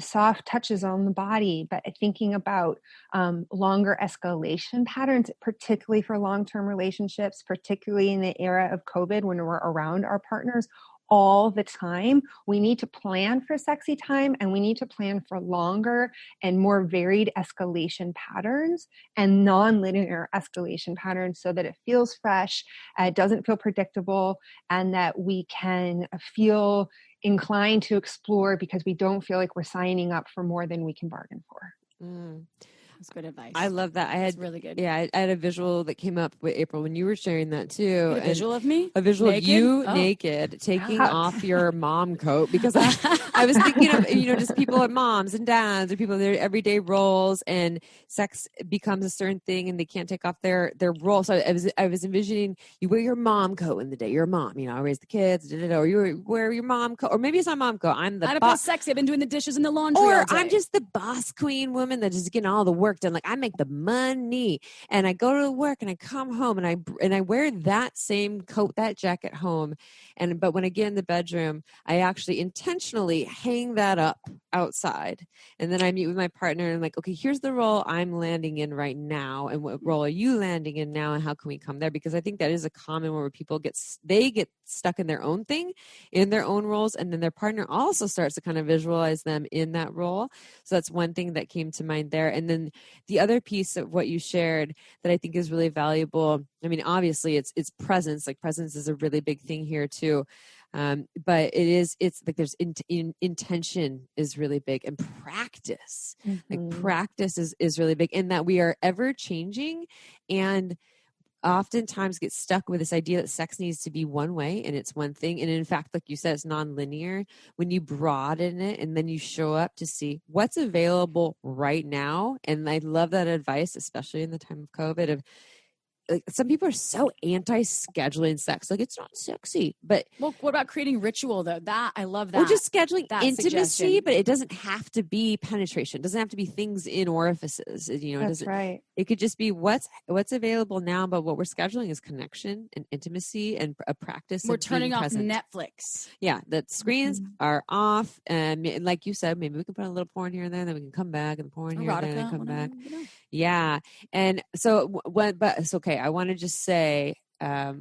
soft touches on the body, but thinking about longer escalation patterns, particularly for long-term relationships, particularly in the era of COVID when we're around our partners all the time. We need to plan for sexy time, and we need to plan for longer and more varied escalation patterns and non-linear escalation patterns, so that it feels fresh, it doesn't feel predictable, and that we can feel inclined to explore because we don't feel like we're signing up for more than we can bargain for. That's good advice. I love that. That's really good. Yeah, I had a visual that came up with April when you were sharing that too. A visual of me? A visual naked? of you Oh. naked, taking off your mom coat, because I was thinking of, just people at moms and dads, or people in their everyday roles, and sex becomes a certain thing and they can't take off their role. So I was envisioning you wear your mom coat in the day. You're a mom, I raise the kids, or you wear your mom coat, or maybe it's not mom coat. I'm the I don't feel sexy. I've been doing the dishes in the laundry or all day. I'm just the boss queen woman that is getting all the work done. Like, I make the money, and I go to work and I come home and I wear that same coat, that jacket home. But when I get in the bedroom, I actually intentionally hang that up outside. And then I meet with my partner and I'm like, okay, here's the role I'm landing in right now. And what role are you landing in now? And how can we come there? Because I think that is a common one where people get stuck in their own thing, in their own roles. And then their partner also starts to kind of visualize them in that role. So that's one thing that came to mind there. And then the other piece of what you shared that I think is really valuable, obviously it's presence. Like, presence is a really big thing here too. But it's like there's intention is really big, and practice. Like, practice is really big, in that we are ever changing, and oftentimes get stuck with this idea that sex needs to be one way and it's one thing. And in fact, like you said, it's non-linear. When you broaden it and then you show up to see what's available right now. And I love that advice, especially in the time of COVID, of like, some people are so anti-scheduling sex. Like, it's not sexy, but what about creating ritual though? That I love that. Or just scheduling that intimacy, suggestion. but it doesn't have to be penetration. It doesn't have to be things in orifices. That's right. It could just be what's available now, but what we're scheduling is connection and intimacy and a practice. We're of turning being off present. Netflix. Yeah, the screens are off, and like you said, maybe we can put a little porn here and there, then we can come back and porn here and there, and come back. Yeah, and so but it's okay. I want to just say, listeners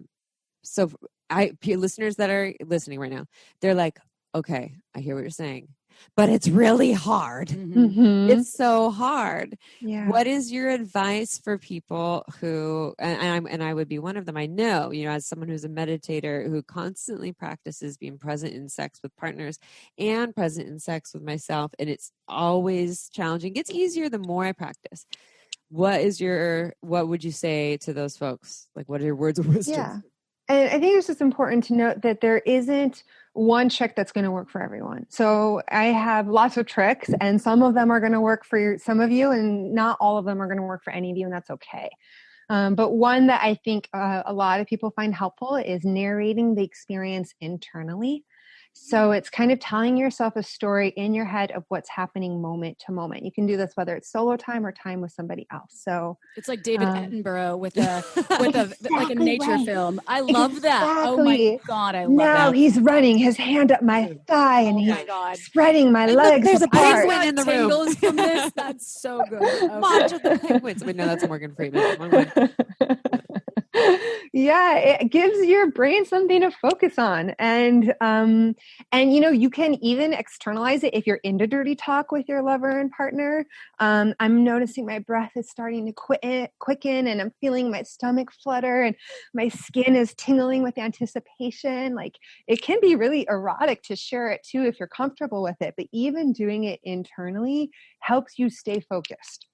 that are listening right now, they're like, okay, I hear what you're saying, but it's really hard. It's so hard. Yeah. What is your advice for people who, and I would be one of them, I know, as someone who's a meditator who constantly practices being present in sex with partners and present in sex with myself, and it's always challenging. It gets easier the more I practice. What would you say to those folks? Like, what are your words of wisdom? Yeah. And I think it's just important to note that there isn't one trick that's going to work for everyone. So I have lots of tricks, and some of them are going to work for some of you, and not all of them are going to work for any of you, and that's okay. But one that I think a lot of people find helpful is narrating the experience internally. So it's kind of telling yourself a story in your head of what's happening moment to moment. You can do this whether it's solo time or time with somebody else. So it's like David Attenborough with a like a nature film. I love that. Oh my God, I love that. Now he's running his hand up my thigh and he's spreading my legs. There's a apart. penguin in the room. From this. That's so good. Okay. Watch the penguins. But no, that's Morgan Freeman. Yeah, it gives your brain something to focus on. And you can even externalize it if you're into dirty talk with your lover and partner. I'm noticing my breath is starting to quicken, and I'm feeling my stomach flutter, and my skin is tingling with anticipation. Like, it can be really erotic to share it too if you're comfortable with it, but even doing it internally helps you stay focused.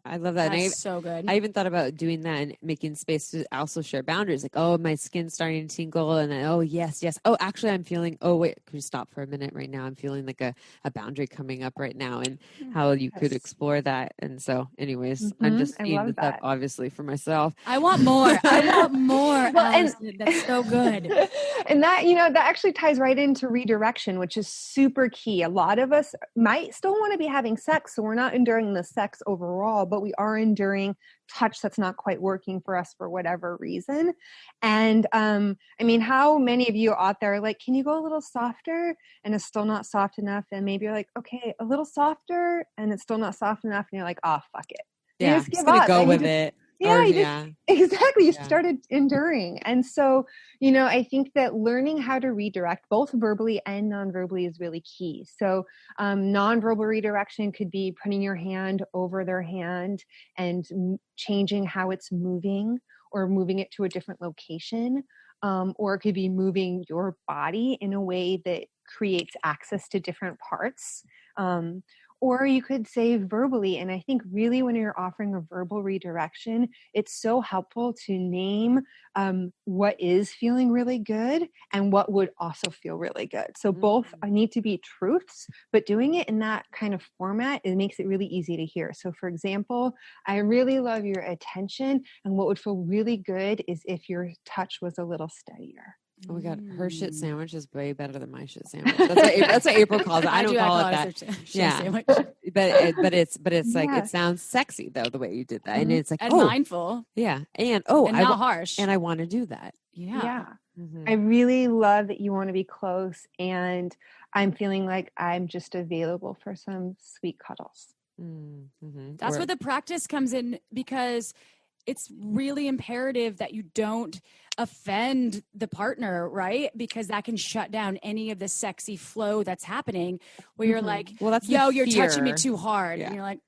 I love that. That's so good. I even thought about doing that and making space to also share boundaries. Like, oh, my skin's starting to tingle. And then, oh, yes. Oh, actually, I'm feeling, oh, wait, can you stop for a minute right now? I'm feeling like a boundary coming up right now, and how you could explore that. And so anyways, I'm just eating this up, obviously, for myself. I want more. I want more. Well, Allison. That's so good. And that, that actually ties right into redirection, which is super key. A lot of us might still want to be having sex, so we're not enduring the sex overall, but we are enduring touch that's not quite working for us for whatever reason. And how many of you out there are like, can you go a little softer? And it's still not soft enough. And maybe you're like, okay, a little softer, and it's still not soft enough. And you're like, oh, fuck it. Yeah, you just give gonna up. go with it. Yeah, exactly. You started enduring. And so, I think that learning how to redirect both verbally and non-verbally is really key. So non-verbal redirection could be putting your hand over their hand and changing how it's moving, or moving it to a different location. Or it could be moving your body in a way that creates access to different parts. Or you could say verbally. And I think really when you're offering a verbal redirection, it's so helpful to name what is feeling really good and what would also feel really good. So both need to be truths, but doing it in that kind of format, it makes it really easy to hear. So for example, I really love your attention, and what would feel really good is if your touch was a little steadier. Oh my God, her shit sandwich is way better than my shit sandwich. That's what April calls it. I don't call it that. Sandwich. but it's like, it sounds sexy though, the way you did that, and it's like, and mindful. Yeah, and not harsh, and I want to do that. Yeah. Mm-hmm. I really love that you want to be close, and I'm feeling like I'm just available for some sweet cuddles. Mm-hmm. That's where the practice comes in, because it's really imperative that you don't offend the partner, right? Because that can shut down any of the sexy flow that's happening, where you're like, well, that's yo, you're touching me too hard. Yeah. And you're like,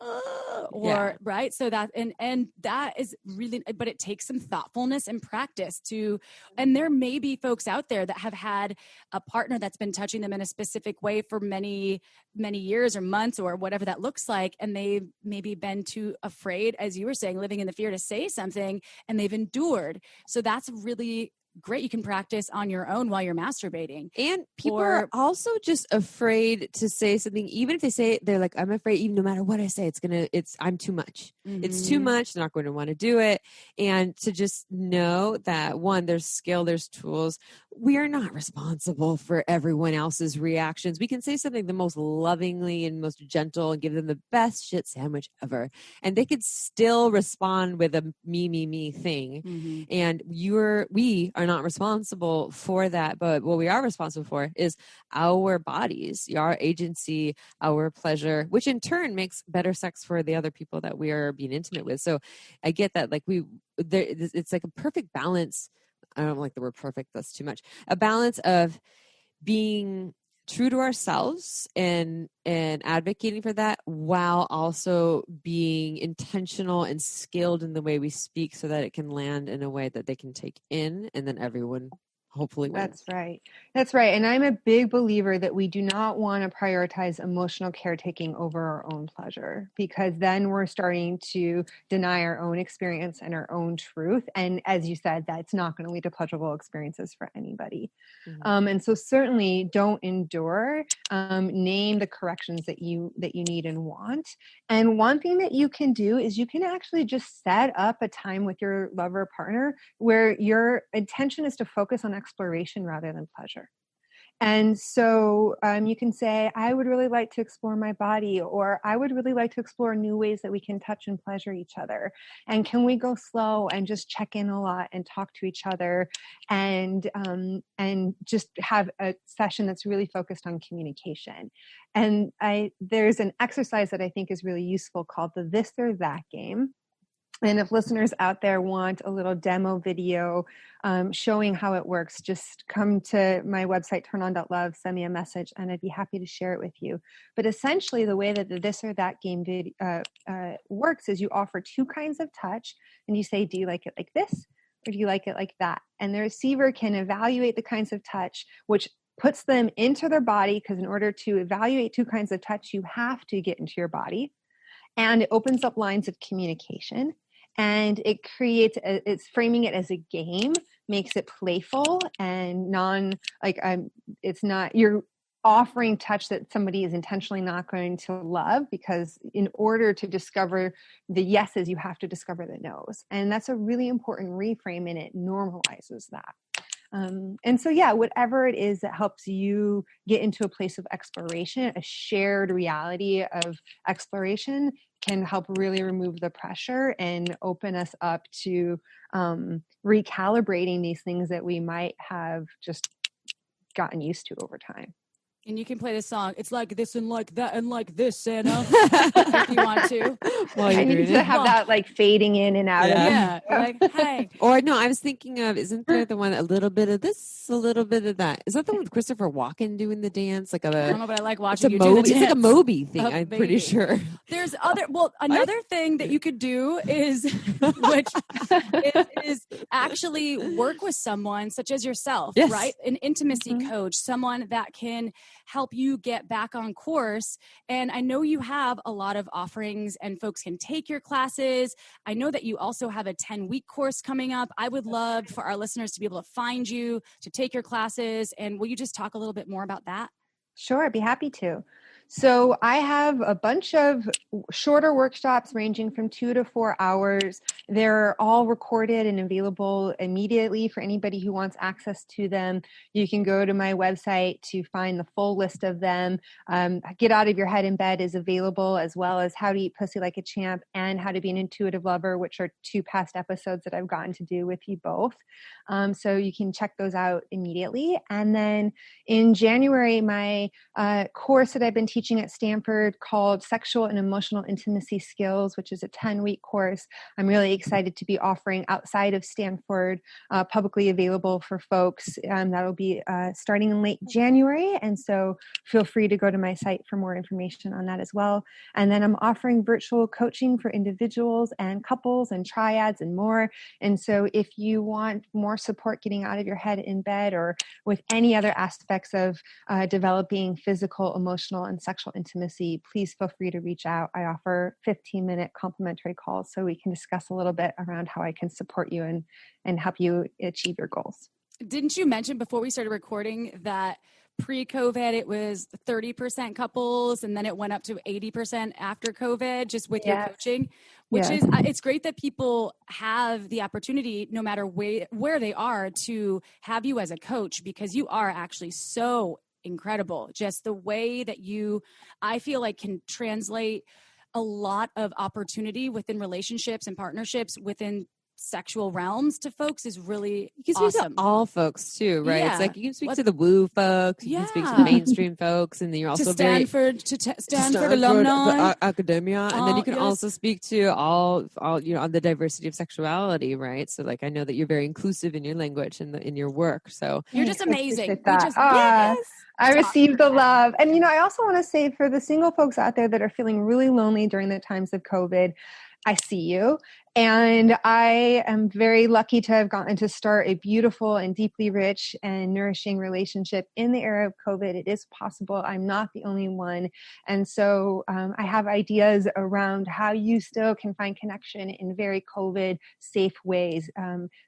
right. So that, and that is really, but it takes some thoughtfulness and practice to, and there may be folks out there that have had a partner that's been touching them in a specific way for many, many years or months or whatever that looks like. And they've maybe been too afraid, as you were saying, living in the fear to say something, and they've endured. So that's really great. You can practice on your own while you're masturbating. And people are also just afraid to say something. Even if they say it, they're like, I'm afraid, even no matter what I say, I'm too much. Mm-hmm. It's too much. They're not going to want to do it. And to just know that, one, there's skill, there's tools. We are not responsible for everyone else's reactions. We can say something the most lovingly and most gentle and give them the best shit sandwich ever, and they could still respond with a me thing. Mm-hmm. And we are not responsible for that, but what we are responsible for is our bodies, our agency, our pleasure, which in turn makes better sex for the other people that we are being intimate with. So I get that, like, it's like a perfect balance. I don't like the word perfect, that's too much. A balance of being true to ourselves and advocating for that, while also being intentional and skilled in the way we speak, so that it can land in a way that they can take in, and then everyone hopefully wins. That's right. And I'm a big believer that we do not want to prioritize emotional caretaking over our own pleasure, because then we're starting to deny our own experience and our own truth. And as you said, that's not going to lead to pleasurable experiences for anybody. Mm-hmm. And so certainly don't endure. Name the corrections that you need and want. And one thing that you can do is you can actually just set up a time with your lover or partner where your intention is to focus on exploration rather than pleasure. And so you can say, I would really like to explore my body, or I would really like to explore new ways that we can touch and pleasure each other. And can we go slow and just check in a lot and talk to each other, and just have a session that's really focused on communication. And there's an exercise that I think is really useful called the this or that game. And if listeners out there want a little demo video showing how it works, just come to my website, TurnON.love, send me a message, and I'd be happy to share it with you. But essentially, the way that the this or that game works is you offer two kinds of touch, and you say, do you like it like this, or do you like it like that? And the receiver can evaluate the kinds of touch, which puts them into their body, because in order to evaluate two kinds of touch, you have to get into your body. and it opens up lines of communication, and it creates, it's framing it as a game, makes it playful and it's not, you're offering touch that somebody is intentionally not going to love, because in order to discover the yeses, you have to discover the nos. And that's a really important reframe, and it normalizes that. And so, yeah, whatever it is that helps you get into a place of exploration, a shared reality of exploration, can help really remove the pressure and open us up to recalibrating these things that we might have just gotten used to over time. And you can play this song. It's like this and like that and like this, Santa, if you want to. I need to have that like fading in and out. Yeah. Like, hey. Or no, I was thinking of, isn't there the one, a little bit of this, a little bit of that? Is that the one with Christopher Walken doing the dance? Like I don't know, but I like watching you do the It's dance. like a Moby thing, Oh, I'm baby. pretty sure. There's another thing that you could do is, which is actually work with someone such as yourself, Yes. right? An intimacy coach, someone that can help you get back on course. And I know you have a lot of offerings and folks can take your classes. I know that you also have a 10-week course coming up. I would love for our listeners to be able to find you, to take your classes. And will you just talk a little bit more about that? Sure, I'd be happy to. So I have a bunch of shorter workshops ranging from 2 to 4 hours. They're all recorded and available immediately for anybody who wants access to them. You can go to my website to find the full list of them. Get Out of Your Head in Bed is available, as well as How to Eat Pussy Like a Champ and How to Be an Intuitive Lover, which are 2 past episodes that I've gotten to do with you both. So you can check those out immediately. And then in January, my course that I've been teaching at Stanford called Sexual and Emotional Intimacy Skills, which is a 10-week course. I'm really excited to be offering outside of Stanford, publicly available for folks. That'll be starting in late January. And so feel free to go to my site for more information on that as well. And then I'm offering virtual coaching for individuals and couples and triads and more. And so if you want more support getting out of your head in bed, or with any other aspects of developing physical, emotional, and sexual intimacy, please feel free to reach out. I offer 15-minute complimentary calls so we can discuss a little bit around how I can support you and help you achieve your goals. Didn't you mention before we started recording that pre-COVID it was 30% couples, and then it went up to 80% after COVID, just with your coaching, which is, it's great that people have the opportunity, no matter where they are, to have you as a coach, because you are actually so incredible. Just the way that you, I feel like, can translate a lot of opportunity within relationships and partnerships within sexual realms to folks is really You can speak awesome. to all folks too, right? Yeah. It's like you can speak to the woo folks, you can speak to the mainstream folks, and then you're also to Stanford Stanford alumni, academia, and then you can yes. also speak to all on the diversity of sexuality, right? So like I know that you're very inclusive in your language and in your work. So you're just amazing. I received the love. And, I also want to say, for the single folks out there that are feeling really lonely during the times of COVID, I see you. And I am very lucky to have gotten to start a beautiful and deeply rich and nourishing relationship in the era of COVID. It is possible. I'm not the only one. And so I have ideas around how you still can find connection in very COVID safe ways.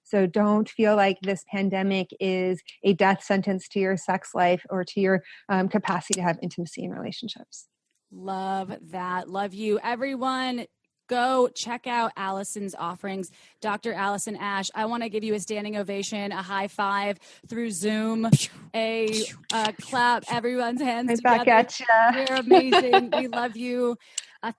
So don't feel like this pandemic is a death sentence to your sex life or to your capacity to have intimacy in relationships. Love that. Love you, everyone. Go check out Alison's offerings. Dr. Alison Ash, I want to give you a standing ovation, a high five through Zoom, a clap, everyone's hands together. Back at ya. You're amazing. We love you.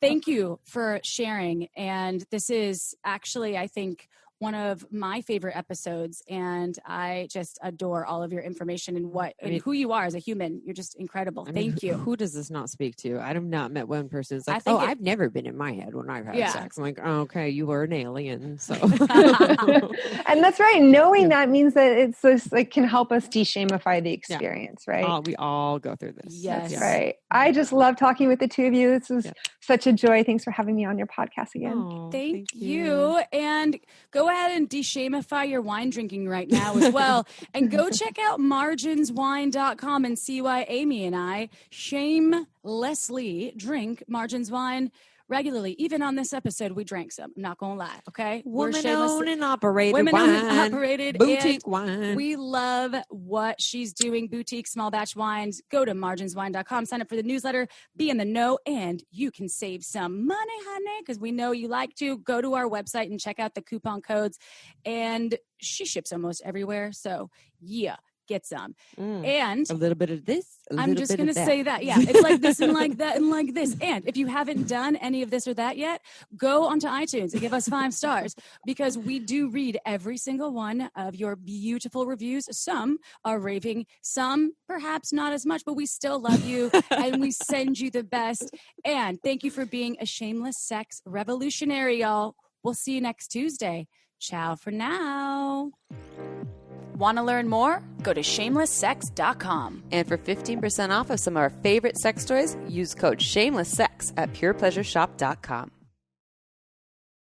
Thank you for sharing. And this is actually, I think, one of my favorite episodes, and I just adore all of your information and who you are as a human. You're just incredible. Thank you. Who does this not speak to? I have not met one person who's like, I've never been in my head when I've had sex. I'm like, oh, okay, you were an alien. So, and that's right. Knowing that means that it's just like can help us de-shamify the experience, right? We all go through this. Yes. That's right. I just love talking with the two of you. This was such a joy. Thanks for having me on your podcast again. Oh, thank you. And go ahead and de-shamify your wine drinking right now as well. And go check out marginswine.com and see why Amy and I shamelessly drink Margins wine regularly. Even on this episode, we drank some. I'm not going to lie. Okay. Women owned and operated Women wine. owned and operated. Boutique and wine. We love what she's doing. Boutique small batch wines. Go to marginswine.com, sign up for the newsletter, be in the know, and you can save some money, honey, because we know you like to. Go to our website and check out the coupon codes. And she ships almost everywhere. So yeah, get some. And a little bit of this. I'm just going to say that. Yeah, it's like this and like that and like this. And if you haven't done any of this or that yet, go onto iTunes and give us 5 stars, because we do read every single one of your beautiful reviews. Some are raving, some perhaps not as much, but we still love you and we send you the best. And thank you for being a shameless sex revolutionary, y'all. We'll see you next Tuesday. Ciao for now. Want to learn more? Go to shamelesssex.com. And for 15% off of some of our favorite sex toys, use code SHAMELESSSEX at purepleasureshop.com.